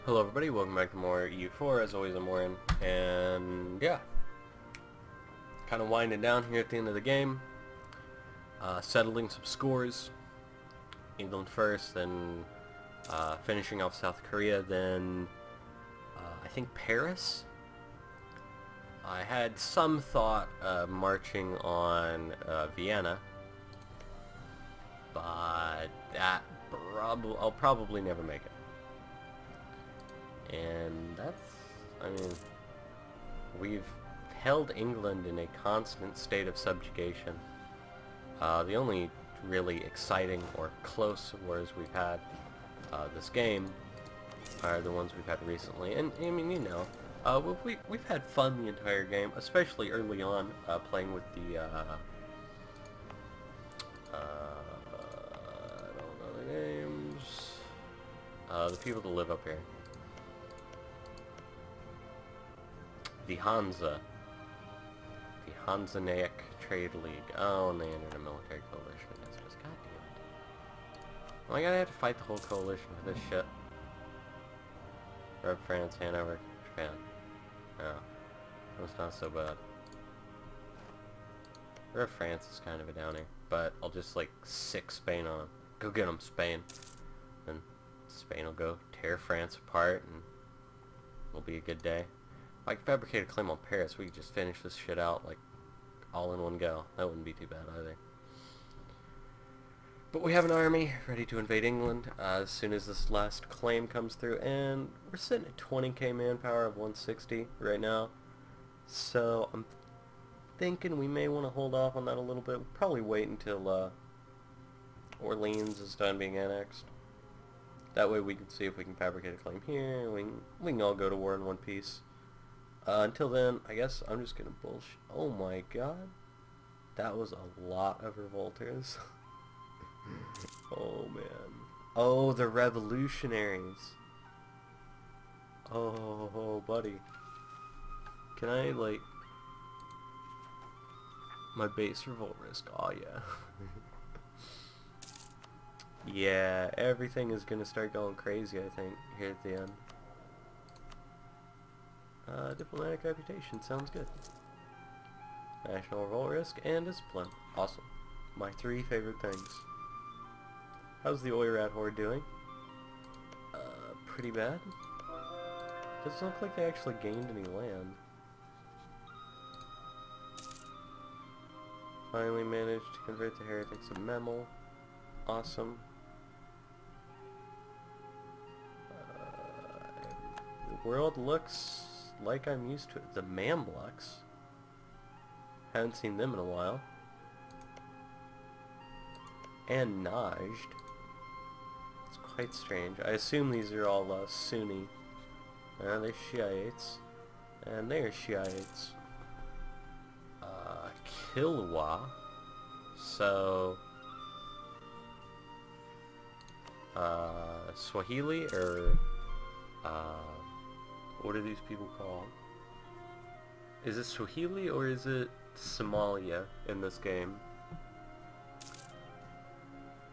Hello everybody, welcome back to more EU4. As always, I'm Oren, and yeah, kind of winding down here at the end of the game, settling some scores. England first, then finishing off South Korea, then I think Paris. I had some thought marching on Vienna, but I'll probably never make it. And I mean, we've held England in a constant state of subjugation. The only really exciting or close wars we've had this game are the ones we've had recently. And I mean, you know, we've had fun the entire game, especially early on, playing with the I don't know the names. The people that live up here. The Hanseatic Trade League. Oh, and they entered a military coalition against us. God damn it. Oh my god, I have to fight the whole coalition for this shit. Europe, France, Hanover, Japan. No. That's not so bad. Europe, France is kind of a downer, but I'll just like sick Spain on. Go get them, Spain. Then Spain will go tear France apart and it'll be a good day. If I could fabricate a claim on Paris, we could just finish this shit out, like, all in one go. That wouldn't be too bad, either. But we have an army ready to invade England as soon as this last claim comes through, and we're sitting at 20k manpower of 160 right now. So I'm thinking we may want to hold off on that a little bit. We'll probably wait until Orleans is done being annexed. That way we can see if we can fabricate a claim here, and we can all go to war in one piece. Until then, I guess I'm just gonna bullshit. Oh my god. That was a lot of revolters. Oh man. Oh, the revolutionaries. Oh, buddy. Can I, like... My base revolt risk? Oh, yeah. Yeah, everything is gonna start going crazy, I think, here at the end. Diplomatic reputation, sounds good. National revolt risk and discipline. Awesome. My three favorite things. How's the Oirat horde doing? Pretty bad. Doesn't look like they actually gained any land. Finally managed to convert the heretics of Memel. Awesome. The world looks like I'm used to it. The Mamluks. Haven't seen them in a while. And Najd. It's quite strange. I assume these are all Sunni. They're Shiites. And they are Shiites. Kilwa. So... Swahili or... what are these people called? Is it Swahili or is it Somalia in this game?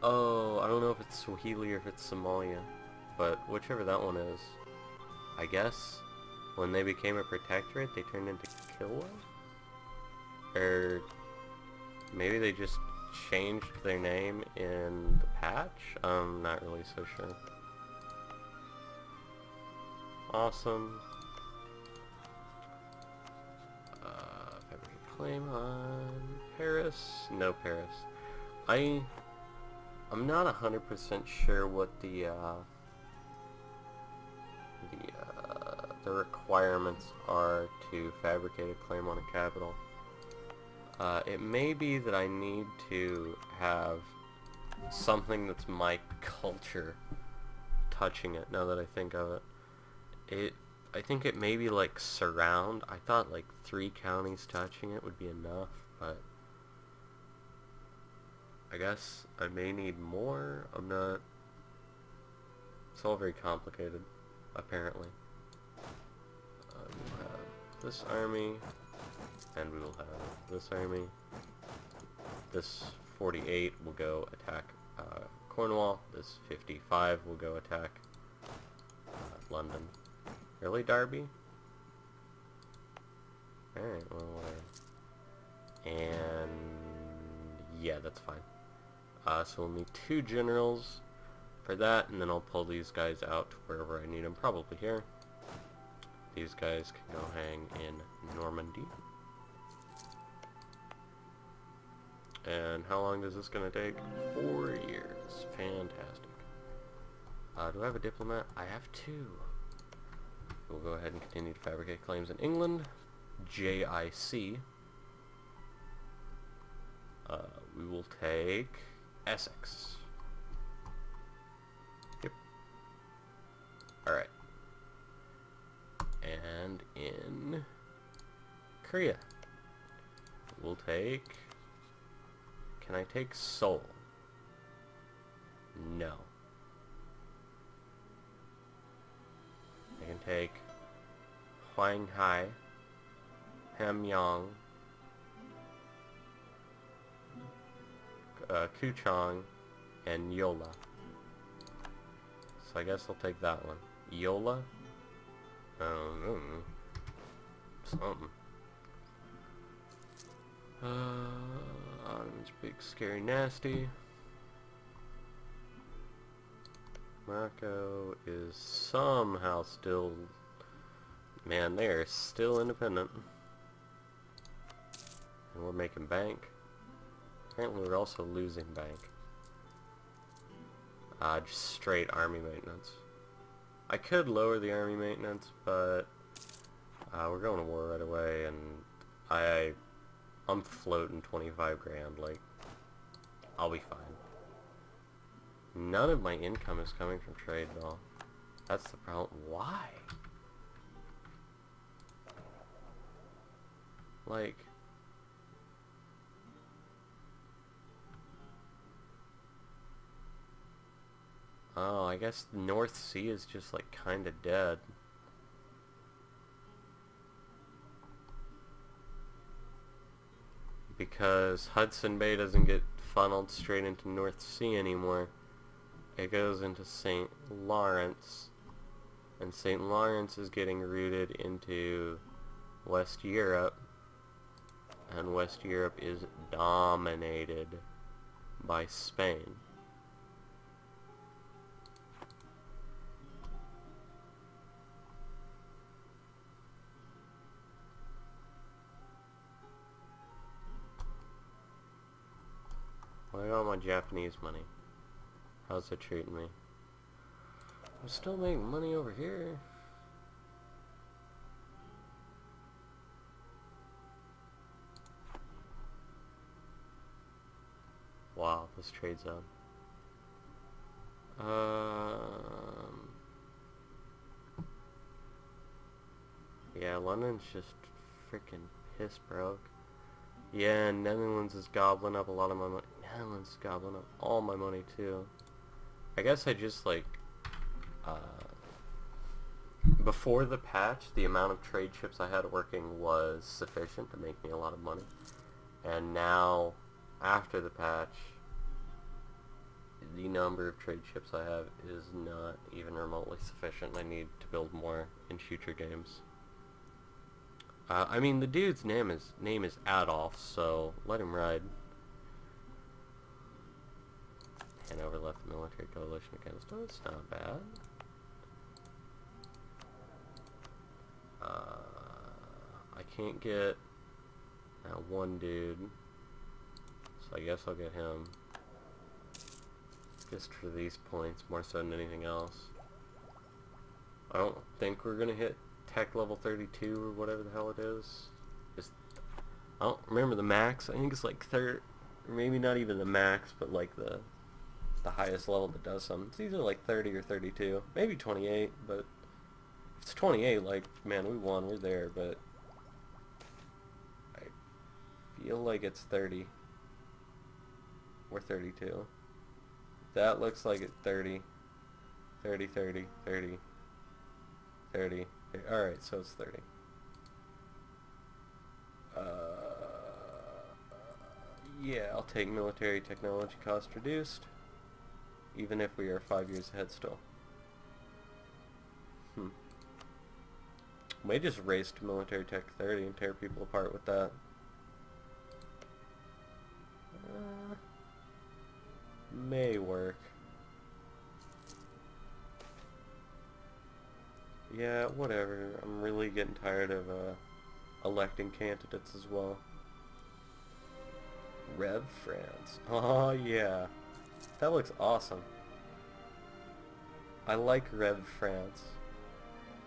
Oh, I don't know if it's Swahili or if it's Somalia, but whichever that one is. I guess when they became a protectorate, they turned into Kilwa? Or maybe they just changed their name in the patch? I'm not really so sure. Awesome. Fabricate claim on Paris. No Paris. I'm not 100% sure what the requirements are to fabricate a claim on a capital. It may be that I need to have something that's my culture touching it, now that I think of it. I think it may be like surround. I thought like 3 counties touching it would be enough, but I guess I may need more. I'm not... It's all very complicated, apparently. We'll have this army, and we will have this army. This 48 will go attack Cornwall. This 55 will go attack London. Really, Derby? Alright, well, whatever. And yeah, that's fine. So we'll need 2 generals for that, and then I'll pull these guys out to wherever I need them, probably here. These guys can go hang in Normandy. And how long is this going to take? 4 years. Fantastic. Do I have a diplomat? I have 2. We'll go ahead and continue to fabricate claims in England. JIC. We will take Essex. Yep. Alright. And in Korea, we'll take... Can I take Seoul? No. I can take Hwanghai, Hamyong, Kuchong, and Yola. So I guess I'll take that one. Yola? I don't know. Something. Ottoman's big, scary, nasty. Morocco is somehow still... Man, they are still independent. And we're making bank. Apparently we're also losing bank. Just straight army maintenance. I could lower the army maintenance, but we're going to war right away, and I'm floating 25 grand. Like, I'll be fine. None of my income is coming from trade at all. That's the problem. Why? Like, oh, I guess the North Sea is just like kinda dead. Because Hudson Bay doesn't get funneled straight into North Sea anymore. It goes into St. Lawrence, and St. Lawrence is getting routed into West Europe, and West Europe is dominated by Spain. What about my Japanese money? How's it treating me? I'm still making money over here. Wow, this trade zone. Yeah, London's just freaking piss broke. Yeah, and Netherlands is gobbling up a lot of my money. Netherlands is gobbling up all my money too. I guess I just like, before the patch, the amount of trade ships I had working was sufficient to make me a lot of money. And now, after the patch, the number of trade ships I have is not even remotely sufficient. I need to build more in future games. I mean, the dude's name is Adolf, so let him ride. Hanover left the military coalition against us. Not bad. I can't get that one dude, so I guess I'll get him. Just for these points, more so than anything else. I don't think we're gonna hit tech level 32 or whatever the hell it is. Just, I don't remember the max. I think it's like or maybe not even the max, but like the highest level that does something. It's either like 30 or 32, maybe 28. But if it's 28, like, man, we won. We're there. But I feel like it's 30 or 32. That looks like it's 30. 30, 30, 30, 30. Alright, so it's 30. Yeah, I'll take military technology cost reduced, even if we are 5 years ahead still. May just race to military tech 30 and tear people apart with that. May work. Yeah, whatever. I'm really getting tired of electing candidates as well. Rev France. Oh yeah. That looks awesome. I like Rev France.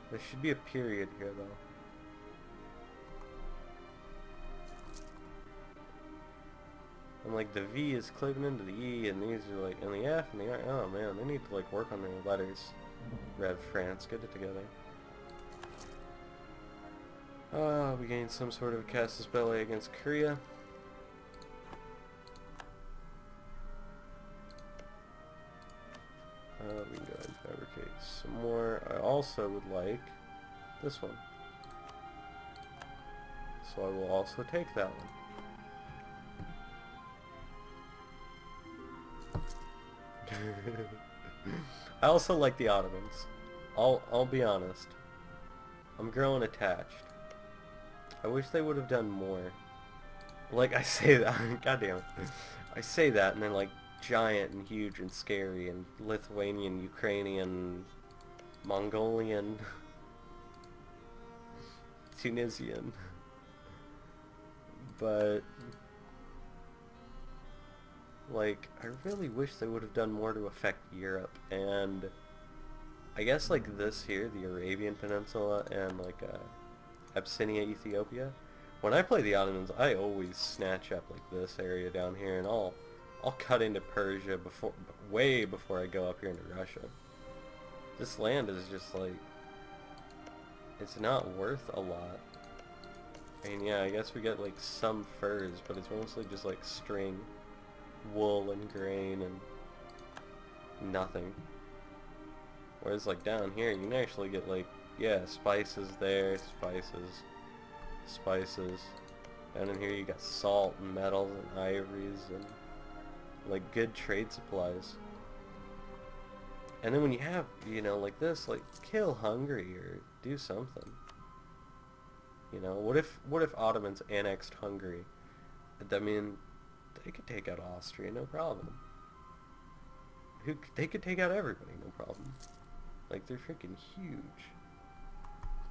There should be a period here though. And like the V is clipping into the E, and these are like, and the F and the R. Oh man, they need to like work on their letters. Rev France, get it together. We gained some sort of casus belli against Korea. We can go ahead and fabricate some more. I also would like this one. So I will also take that one. I also like the Ottomans. I'll be honest. I'm growing attached. I wish they would have done more. Like I say that, god damn it. I say that and then like giant and huge and scary and Lithuanian, Ukrainian, Mongolian, Tunisian. But like I really wish they would have done more to affect Europe, and I guess like this here, the Arabian Peninsula and like Abyssinia, Ethiopia. When I play the Ottomans, I always snatch up like this area down here, and I'll cut into Persia way before I go up here into Russia. This land is just like, it's not worth a lot. I mean, yeah, I guess we get like some furs, but it's mostly just like string, wool and grain and nothing. Whereas like down here, you can actually get like, yeah, spices there, spices. Down in here you got salt and metals and ivories and like good trade supplies. And then when you have, you know, like this, like kill Hungary or do something. You know, what if Ottomans annexed Hungary? I mean, they could take out Austria, no problem. They could take out everybody, no problem. Like, they're freaking huge.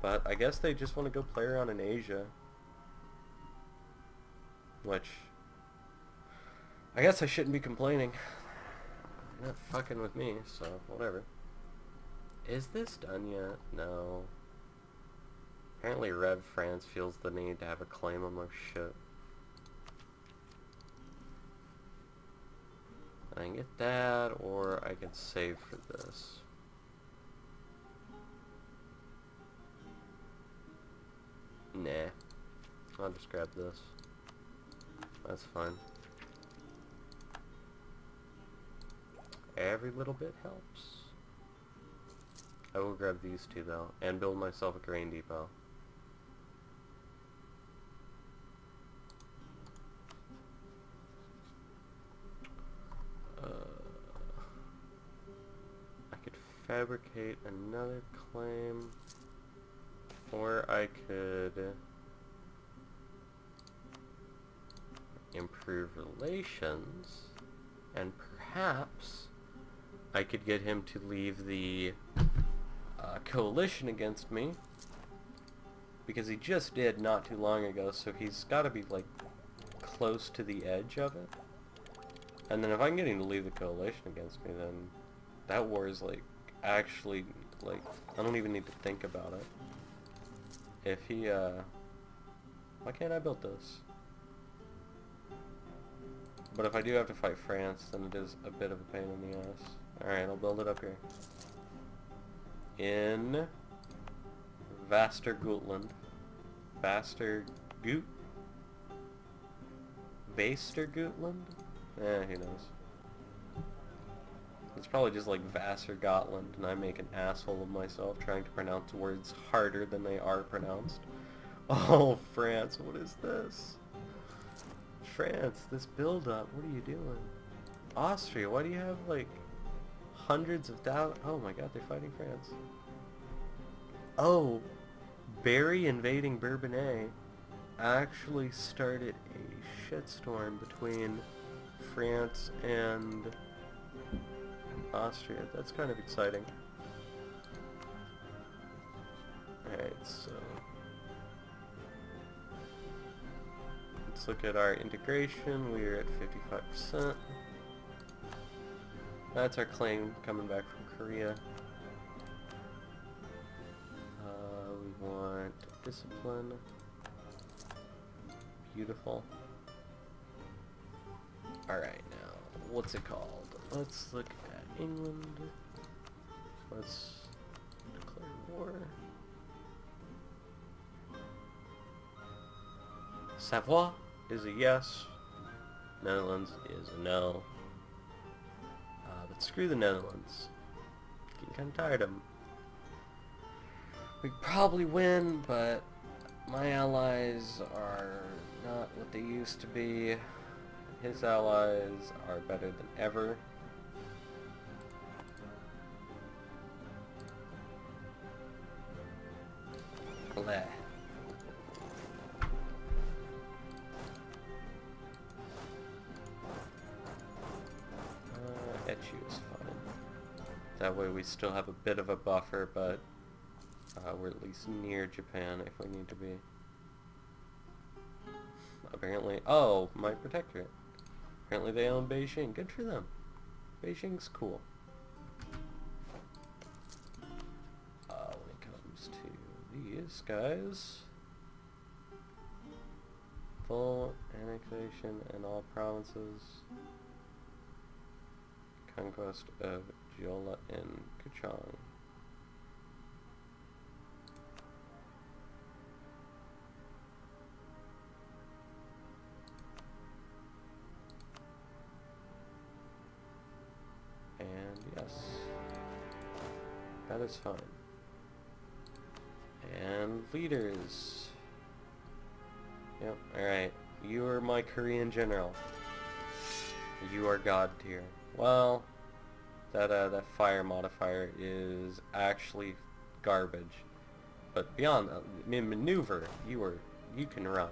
But I guess they just want to go play around in Asia. Which, I guess I shouldn't be complaining. You're not fucking with me, so whatever. Is this done yet? No. Apparently Rev France feels the need to have a claim on their shit. I can get that, or I can save for this. Nah. I'll just grab this. That's fine. Every little bit helps. I will grab these two though, and build myself a grain depot. I could fabricate another claim, or I could improve relations, and perhaps I could get him to leave the coalition against me, because he just did not too long ago, so he's got to be like close to the edge of it. And then if I can get him to leave the coalition against me, then that war is like actually like I don't even need to think about it. If he why can't I build this? But if I do have to fight France, then it is a bit of a pain in the ass. Alright, I'll build it up here. In Vastergutland. Vastergutland? Eh, who knows. It's probably just like Vastergotland, and I make an asshole of myself trying to pronounce words harder than they are pronounced. Oh, France, what is this? France, this build-up, what are you doing? Austria, why do you have like hundreds of thousands? Oh my god, they're fighting France. Oh, Barry invading Bourbonnais actually started a shitstorm between France and Austria. That's kind of exciting. Alright, so let's look at our integration. We're at 55%. That's our claim coming back from Korea. We want discipline. Beautiful. Alright, now, what's it called? Let's look at England. Let's declare war. Savoie is a yes. Netherlands is a no. But screw the Netherlands. Getting kind of tired of them. We probably win, but my allies are not what they used to be. His allies are better than ever. Bleh. Etchu is fine. That way we still have a bit of a buffer, but we're at least near Japan if we need to be. Apparently, oh, my protectorate. Apparently they own Beijing. Good for them. Beijing's cool. When it comes to these guys, full annexation in all provinces. Conquest of Jeolla and Kuchang. And yes, that is fine. And leaders. Yep, alright. You are my Korean general. You are god tier. Well, that fire modifier is actually garbage. But beyond that, in maneuver, you can run.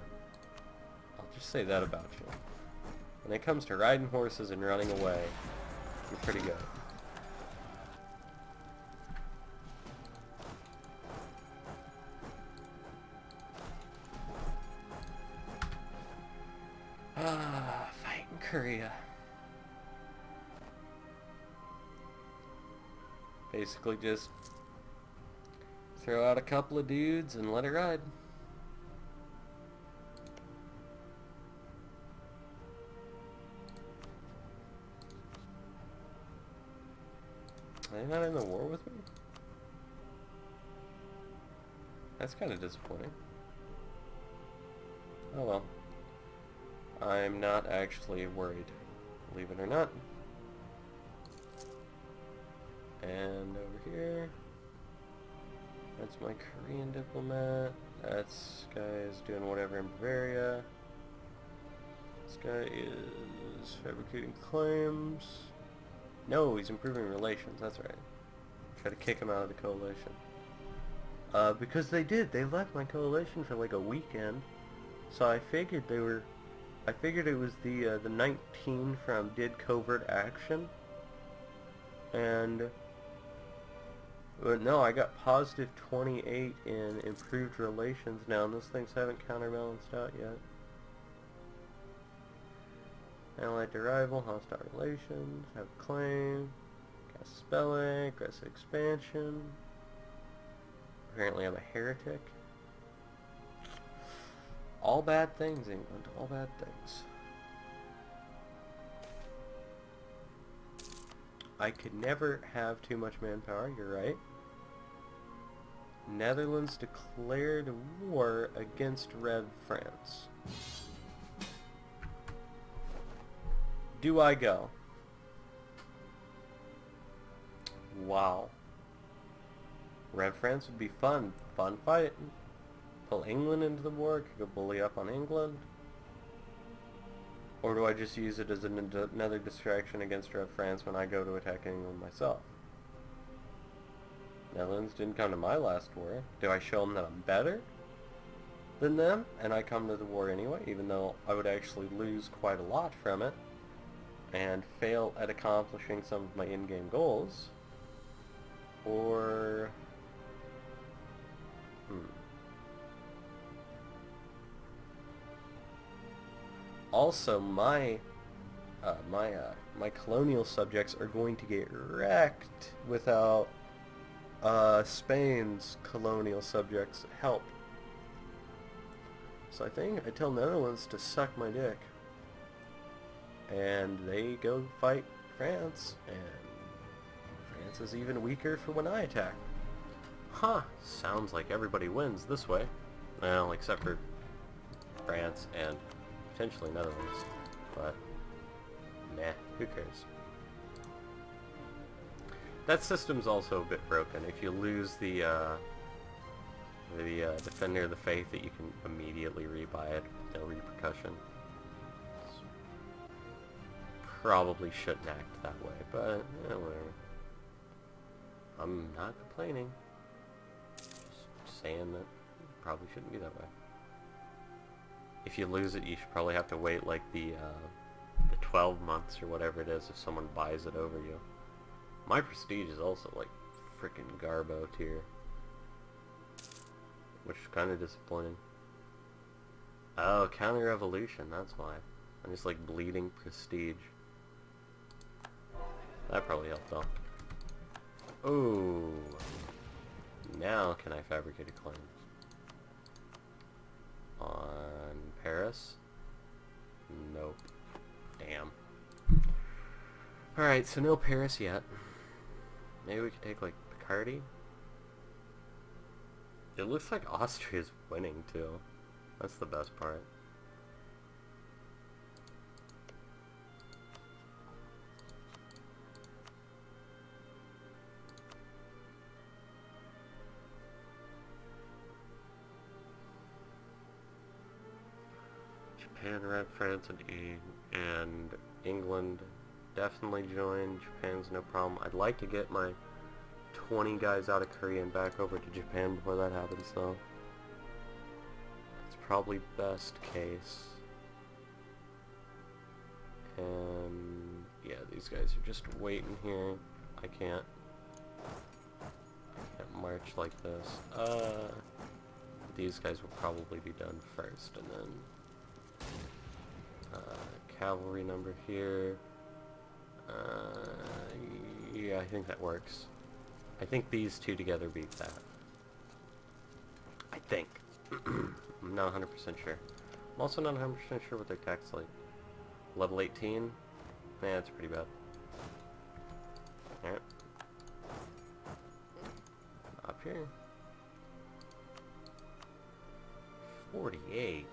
I'll just say that about you. When it comes to riding horses and running away, you're pretty good. Fighting Korea. Basically just throw out a couple of dudes and let it ride. Are they not in the war with me? That's kind of disappointing. Oh well. I'm not actually worried, believe it or not. And over here, that's my Korean diplomat. This guy is doing whatever in Bavaria. This guy is fabricating claims. No, he's improving relations, that's right. Try to kick him out of the coalition. Because they did. They left my coalition for like a weekend. So I figured they were... I figured it was the 19 from did covert action. And... But no, I got positive 28 in improved relations now, and those things haven't counterbalanced out yet. Allied to rival, hostile relations, have a claim, cast spell, aggressive expansion. Apparently I'm a heretic. All bad things, England, all bad things. I could never have too much manpower, you're right. Netherlands declared war against Red France. Do I go? Wow. Red France would be fun. Fun fight. Pull England into the war, could go bully up on England. Or do I just use it as another distraction against Red France when I go to attack England myself? Netherlands didn't come to my last war. Do I show them that I'm better than them, and I come to the war anyway, even though I would actually lose quite a lot from it, and fail at accomplishing some of my in-game goals? Or... Also, my colonial subjects are going to get wrecked without Spain's colonial subjects' help. So I think I tell Netherlands to suck my dick. And they go fight France, and France is even weaker for when I attack. Huh, sounds like everybody wins this way. Well, except for France and potentially Netherlands. But, meh, who cares? That system's also a bit broken. If you lose the Defender of the Faith, that you can immediately rebuy it, no repercussion. Probably shouldn't act that way, but whatever. I'm not complaining. Just saying that it probably shouldn't be that way. If you lose it, you should probably have to wait like the 12 months or whatever it is if someone buys it over you. My prestige is also like freaking Garbo tier, which is kind of disappointing. Oh, counter-revolution, that's why. I'm just like bleeding prestige. That probably helped though. Oh, now can I fabricate a claim? On Paris? Nope. Damn. Alright, so no Paris yet. Maybe we could take like Picardy? It looks like Austria's winning too. That's the best part. Japan, Red, France, and England definitely join. Japan's no problem. I'd like to get my 20 guys out of Korea and back over to Japan before that happens, though. It's probably best case. And yeah, these guys are just waiting here. I can't march like this. These guys will probably be done first, and then cavalry number here. Yeah, I think that works. I think these two together beat that. I think. I'm not 100% sure. I'm also not 100% sure what their tax like. Level 18? Yeah, that's pretty bad. Alright. Up here. 48.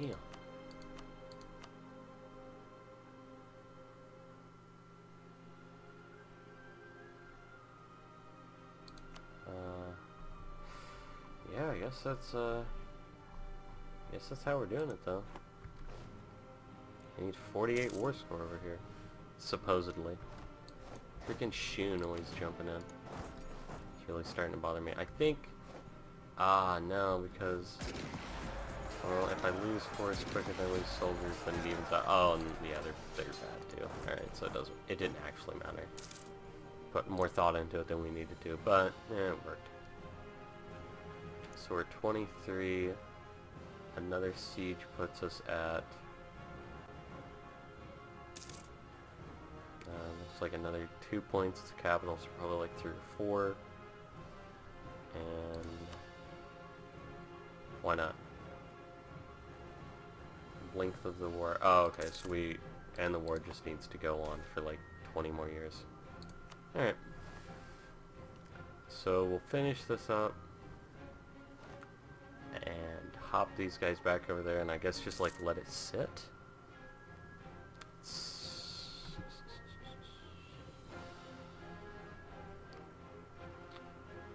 Damn. Yeah, I guess that's how we're doing it though. I need 48 war score over here, supposedly. Freaking Shun always jumping in. It's really starting to bother me. I think, no, because, well, if I lose force quicker than I lose soldiers, then it evens out. Oh, and yeah, they're bad too. Alright, so it didn't actually matter. Put more thought into it than we needed to, but yeah, it worked. So we're 23. Another siege puts us at looks like another 2 points to capital, so probably like 3 or 4. And why not? Length of the war. Oh, okay, so the war just needs to go on for like 20 more years. Alright. So we'll finish this up and hop these guys back over there, and I guess just like let it sit.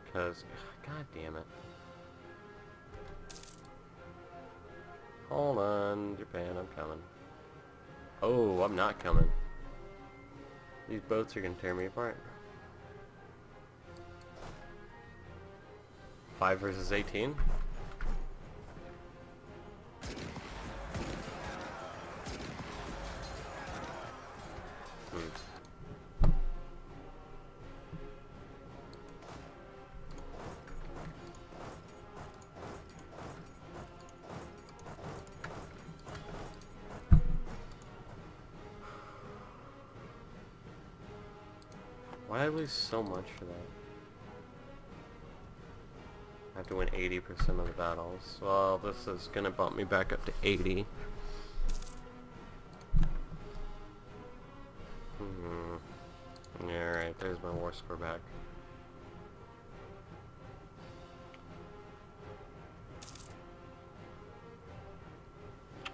Because, god damn it. Hold on, Japan, I'm coming. Oh, I'm not coming. These boats are gonna tear me apart. 5 versus 18. Why did I lose so much for that? I have to win 80% of the battles. Well, this is gonna bump me back up to 80. Yeah, alright, there's my war score back.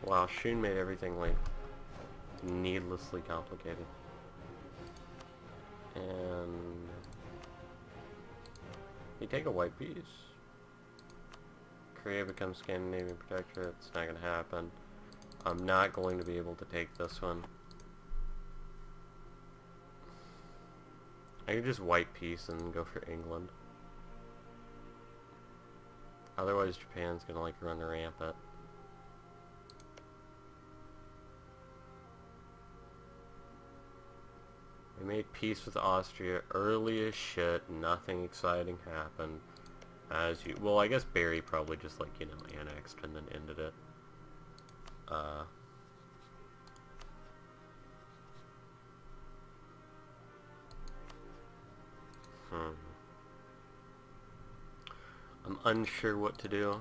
Wow, Shun made everything, like, needlessly complicated. And you take a white piece. Korea becomes Scandinavian protectorate. It's not going to happen. I'm not going to be able to take this one. I could just white piece and go for England. Otherwise Japan's going to like run rampant. We made peace with Austria early as shit. Nothing exciting happened. As you, well, I guess Barry probably just like, you know, annexed and then ended it. I'm unsure what to do.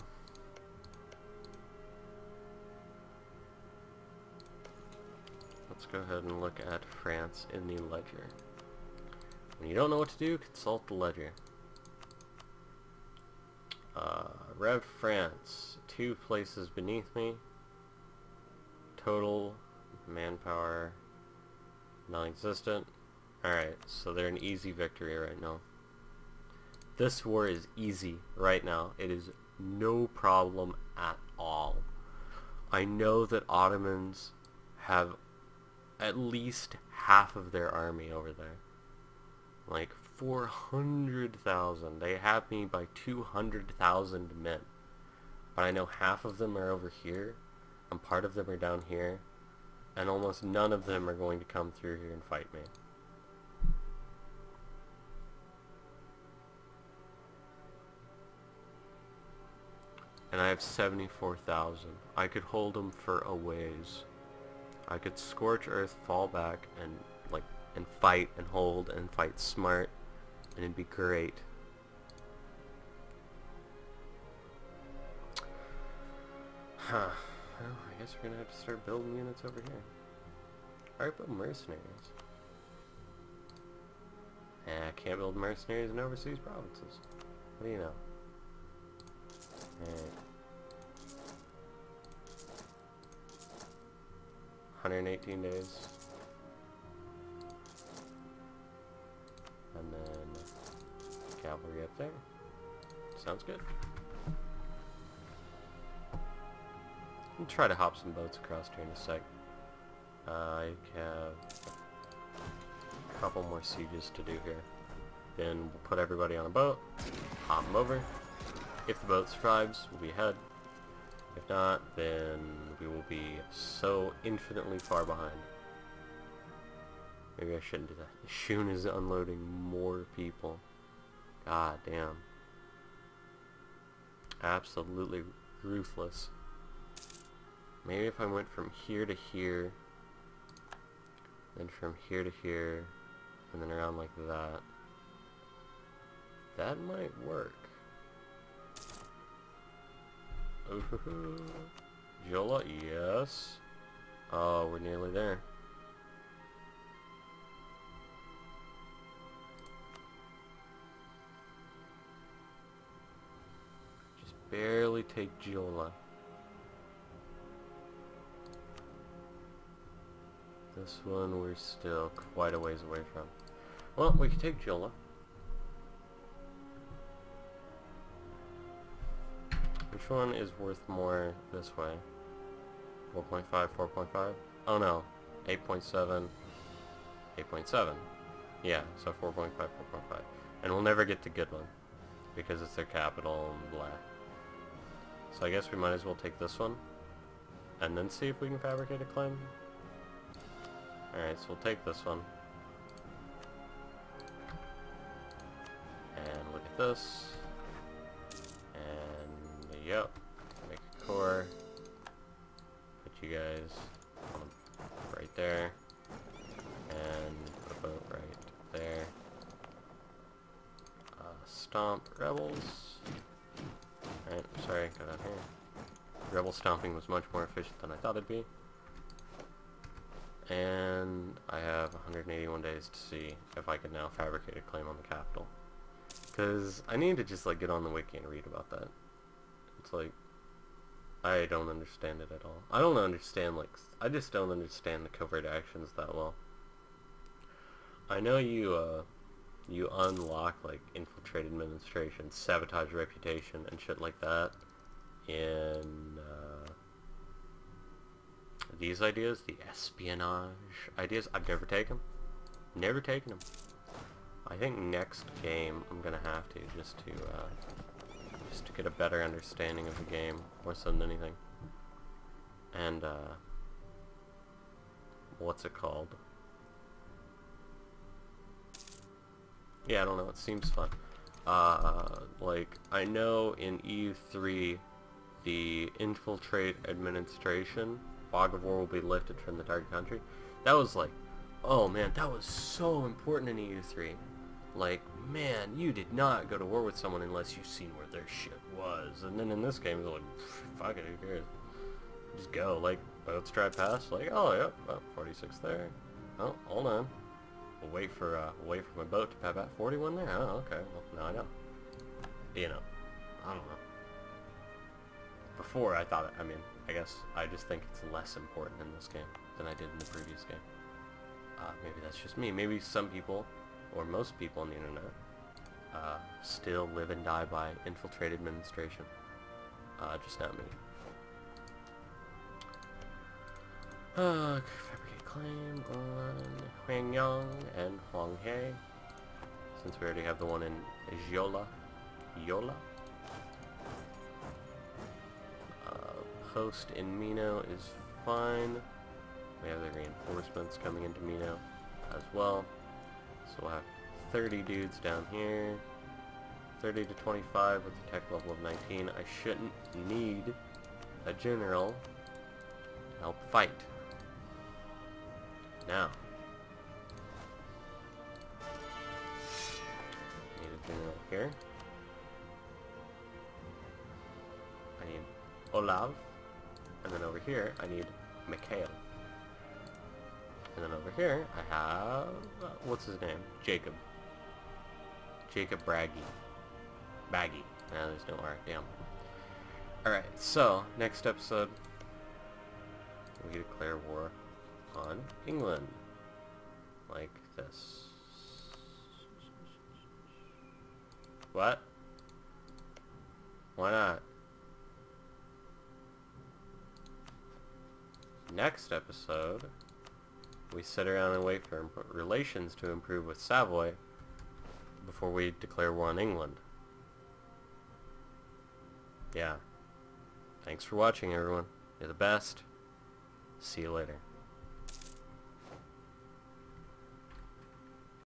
Let's go ahead and look at France in the ledger. When you don't know what to do, consult the ledger. Rev France, 2 places beneath me. Total manpower non-existent. Alright, so they're an easy victory right now. This war is easy right now. It is no problem at all. I know that Ottomans have at least half of their army over there. Like 400,000. They have me by 200,000 men. But I know half of them are over here, and part of them are down here, and almost none of them are going to come through here and fight me. And I have 74,000. I could hold them for a ways. I could scorch earth, fall back, and like, and fight and hold and fight smart, and it'd be great. Huh. Well, I guess we're gonna have to start building units over here. Alright, build mercenaries. I can't build mercenaries in overseas provinces. What do you know? Alright. 118 days. And then cavalry up there. Sounds good. I'll try to hop some boats across here in a sec. I have a couple more sieges to do here. Then we'll put everybody on a boat, hop them over. If the boat survives, we'll be ahead. If not, then we will be so infinitely far behind. Maybe I shouldn't do that. Shun is unloading more people. God damn. Absolutely ruthless. Maybe if I went from here to here, then from here to here, and then around like that. That might work. Ooh, Jola, yes. Oh, we're nearly there. Just barely take Jola. This one we're still quite a ways away from. Well, we can take Jola. Which one is worth more this way? 4.5, 4.5? Oh no, 8.7, 8.7. Yeah, so 4.5, 4.5. And we'll never get the good one. because it's their capital and blah. So I guess we might as well take this one and then see if we can fabricate a claim. Alright, so we'll take this one. And look at this. And yep. Make a core. Put you guys on right there. And put a boat right there. Stomp rebels. Alright, sorry, got out here. Rebel stomping was much more efficient than I thought it'd be. And I have 181 days to see if I can now fabricate a claim on the capital. Because I need to just like get on the wiki and read about that. It's like, I don't understand it at all. I don't understand, like, I just don't understand the covert actions that well. I know you unlock like infiltrate administration, sabotage reputation, and shit like that in these ideas, the espionage ideas. I've never taken them. Never taken them. I think next game I'm gonna have to just to get a better understanding of the game more so than anything. And what's it called? Yeah, I don't know, it seems fun. Like, I know in EU3, the infiltrate administration, fog of war will be lifted from the target country. That was like, oh man, that was so important in EU3. Like, man, you did not go to war with someone unless you've seen where their shit was. And then in this game, it's like, fuck it, who cares? Just go, like, boats drive past, like, oh, yep, oh, 46 there. Oh, hold on. We'll wait for my boat to pop out. 41 there? Oh, okay. Well, now I know. You know, I don't know. Before I thought, I mean, I guess I just think it's less important in this game than I did in the previous game. Maybe that's just me. Maybe some people, or most people on the internet, still live and die by infiltrate administration. Just not me. Fabricate claim on Huangyang and Huanghe, since we already have the one in Yola. Post in Mino is fine. We have the reinforcements coming into Mino as well. So we'll have 30 dudes down here. 30 to 25 with a tech level of 19. I shouldn't need a general to help fight. Now, need a general here. I need Olav. And then over here, I need Mikhail. And then over here, I have, what's his name? Jacob. Jacob Baggy. No, there's no R, damn. Alright, so, next episode, we declare war on England. Like this. What? Why not? Next episode, we sit around and wait for relations to improve with Savoy before we declare war on England. Yeah. Thanks for watching, everyone. You're the best. See you later.